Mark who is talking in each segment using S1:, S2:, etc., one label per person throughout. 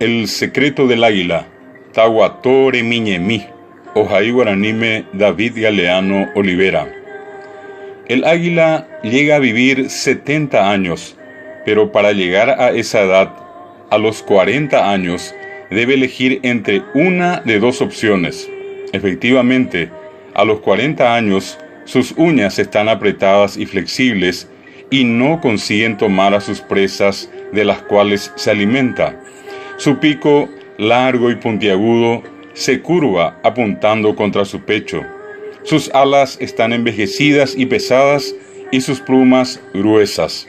S1: El secreto del águila, Tahuatore Miñemí, Ojai Guaranime David Galeano Olivera. El águila llega a vivir 70 años, pero para llegar a esa edad, a los 40 años, debe elegir entre una de dos opciones. Efectivamente, a los 40 años, sus uñas están apretadas y flexibles y no consiguen tomar a sus presas de las cuales se alimenta. Su pico, largo y puntiagudo, se curva apuntando contra su pecho. Sus alas están envejecidas y pesadas y sus plumas gruesas.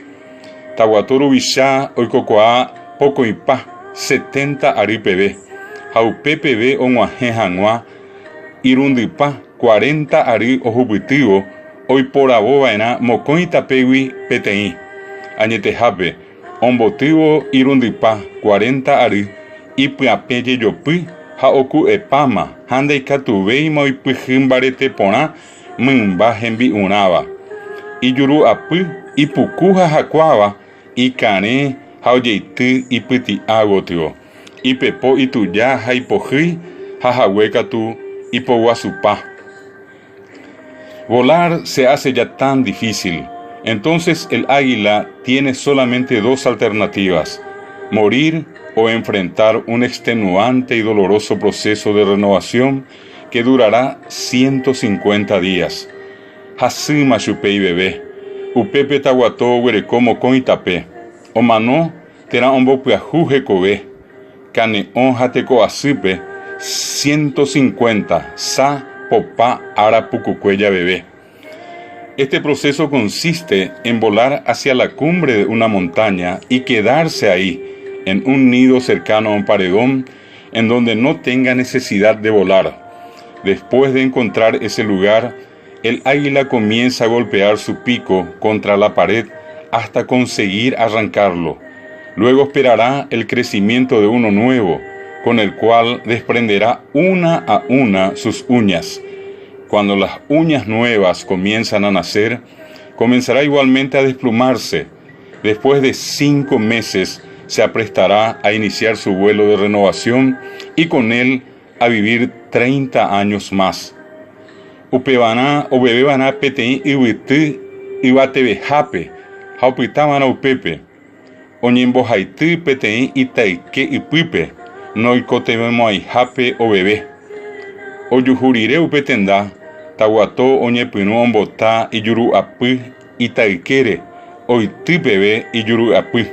S1: Tahuatoro Vishá oikokoa poco y pa 70 aripebe. Jaupepebe onguajejanua irundipa 40 ari ojupitivo hoy por abobaena mocoitapegui peteí. Añetejape ombotivo irundipa 40 ari y piapeye yopi ha oku epama hande ikatuvei moipijimbarete porã mymba hembi'urãva ijuru apy ipuku ha hakuáva ikarẽ ha ojeity ipyti'a gotyo ipepo ituja ha ipohýi ha hague katu ipoguasupa. Volar se hace ya tan difícil. Entonces el águila tiene solamente dos alternativas: morir o enfrentar un extenuante y doloroso proceso de renovación que durará 150 días. Hasima chupei bebé, upepe taguató huerecomo con itapé, o manó tera ombopyaju hekove, caneón jateco asipe, 150 sa popá ara pucucuella bebé. Este proceso consiste en volar hacia la cumbre de una montaña y quedarse ahí, en un nido cercano a un paredón, en donde no tenga necesidad de volar. Después de encontrar ese lugar, el águila comienza a golpear su pico contra la pared hasta conseguir arrancarlo. Luego esperará el crecimiento de uno nuevo, con el cual desprenderá una a una sus uñas. Cuando las uñas nuevas comienzan a nacer, comenzará igualmente a desplumarse. Después de 5 meses, se aprestará a iniciar su vuelo de renovación y con él a vivir 30 años más. Upebana o bebebana peteí iwity iwatebejape, haupitavana upepe, oñembojaity peteí itaike ipype, noikotebemoaijape o bebé. Ojuhurire upetenda, taguató oñepynu ombota ijuru'apy itaykére, oity peve ijuru'apy.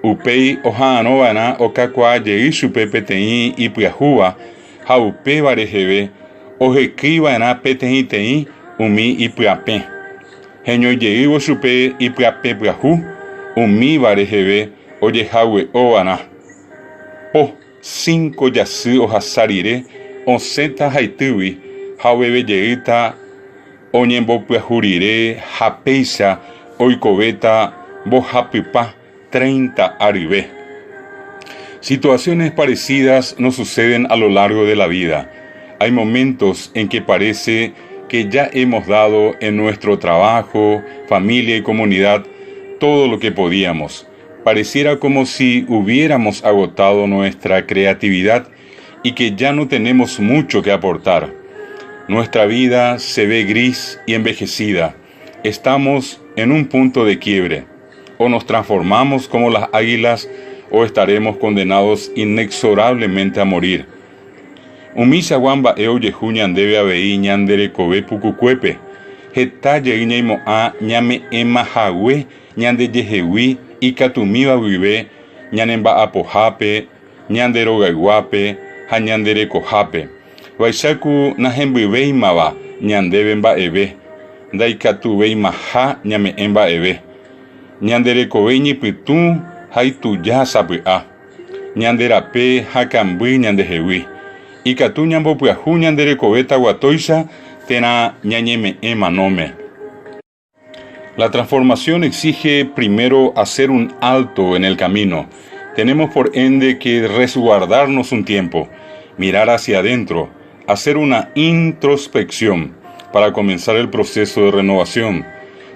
S1: Upéi oha'ãróvana okakuaajey chupe peteĩ ipyahúva ha upéva reheve ohekýiva'erã peteĩteĩ umi ipyapẽ. Heñoijeývo chupe ipyapepyahu umíva reheve ojehague'óvana. Po 5 jasy ohasa rire osẽta haitýgui ha ovevejeýta oñembopyahu rire ha péicha oikovéta mbohapypa 30 arive. Situaciones parecidas nos suceden a lo largo de la vida. Hay momentos en que parece que ya hemos dado en nuestro trabajo, familia y comunidad todo lo que podíamos. Pareciera como si hubiéramos agotado nuestra creatividad y que ya no tenemos mucho que aportar. Nuestra vida se ve gris y envejecida. Estamos en un punto de quiebre. O nos transformamos como las águilas o estaremos condenados inexorablemente a morir. Umisa wamba eo yehu ñandeve avei ñanderekove pukukuépe. Heta jey ñaimo'ã ñame emahague ñandejehegui ikatumíva guive ñanemba'apohápe, ñanderogayguápe ha ñanderekohápe. Vaicháku nahembyvéimava ñandéve mba'eve, ndaikatuvéimaha ñame'ẽ mba'eve. Ñanderekovéi ñipytũ ha ituja sapy'a, ñanderape ha kamby ñandehegui. Ikatu ñambopyahu ñanderekove taguatóicha térã ñañeme'ẽ manóme. La transformación exige primero hacer un alto en el camino. Tenemos por ende que resguardarnos un tiempo, mirar hacia adentro, hacer una introspección para comenzar el proceso de renovación.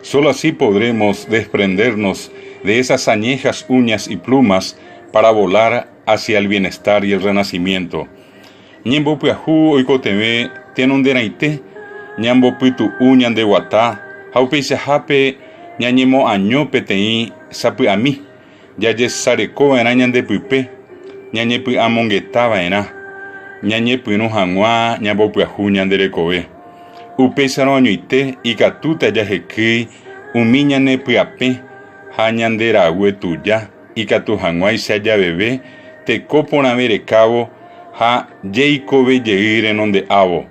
S1: Solo así podremos desprendernos de esas añejas uñas y plumas para volar hacia el bienestar y el renacimiento. Ñembopyahu oikoteve tenonderaite, ñambopytu ñande guata, haupeichahápe ñañemo'año peteĩ sapy'ami, jajesarekova'erã ñandepype, ñañepy'amongetava'erã, ñañepyrũ hag̃ua ñambopyahu ñanderekove. Upéicharõ añoite ikatúta jahekýi umi ñanepy'apẽ ha ñanderague tuja ikatu hag̃uáicha javeve teko porãve rekávo ha jeikovejey renonde'ávo.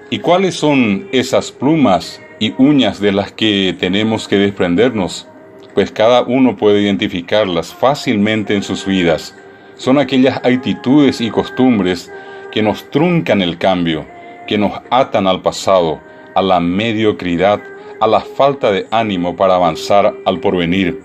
S1: ¿Y cuáles son esas plumas y uñas de las que tenemos que desprendernos? Pues cada uno puede identificarlas fácilmente en sus vidas. Son aquellas actitudes y costumbres que nos truncan el cambio, que nos atan al pasado, a la mediocridad, a la falta de ánimo para avanzar al porvenir.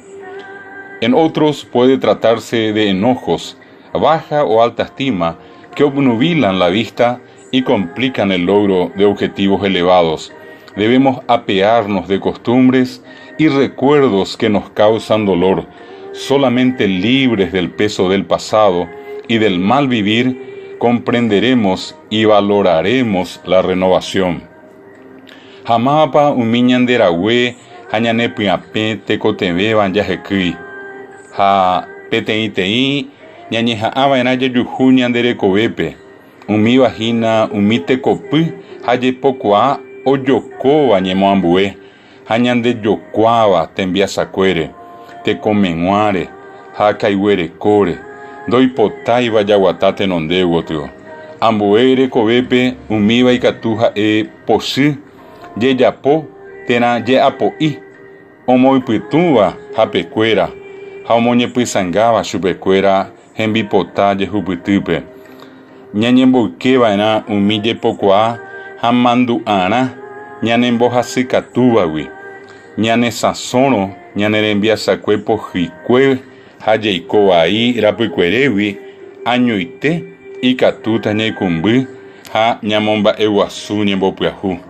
S1: En otros puede tratarse de enojos, baja o alta estima, que obnubilan la vista y complican el logro de objetivos elevados. Debemos apearnos de costumbres y recuerdos que nos causan dolor. Solamente libres del peso del pasado y del mal vivir, comprenderemos y valoraremos la renovación. Hamapa umiñanderague hañanepy'apẽ tekotevéva jahekýi. Ha peteĩteĩ ñañeha'ãva'erã jajuhu ñanderekovépe. Umívahína umi tekopy ha jepokuaa ojokóva ñemoambue ha ñandejokuáva tembiasakuére, tekomeg̃uáre ha kayguerekóre. Ndoipotáiva jaguata tenondégotyo. Ambue rekovépe umíva ikatu ha'e pochy jejapo térã je'apo'i. Omoĩpytũva hapekuéra ha omoñepysangáva chupekuéra hembipota jehupytýpe. Ñañemboykeva'erã umi jepokuaa ha mandu'arã ñanembohasykatúvagui. Ñanesãsõrõ ñanerembiasakue pohykue ha jeiko vai rapykuerégui añoite ikatúta ñaikumby ha ñamomba'eguasu ñembopyahu.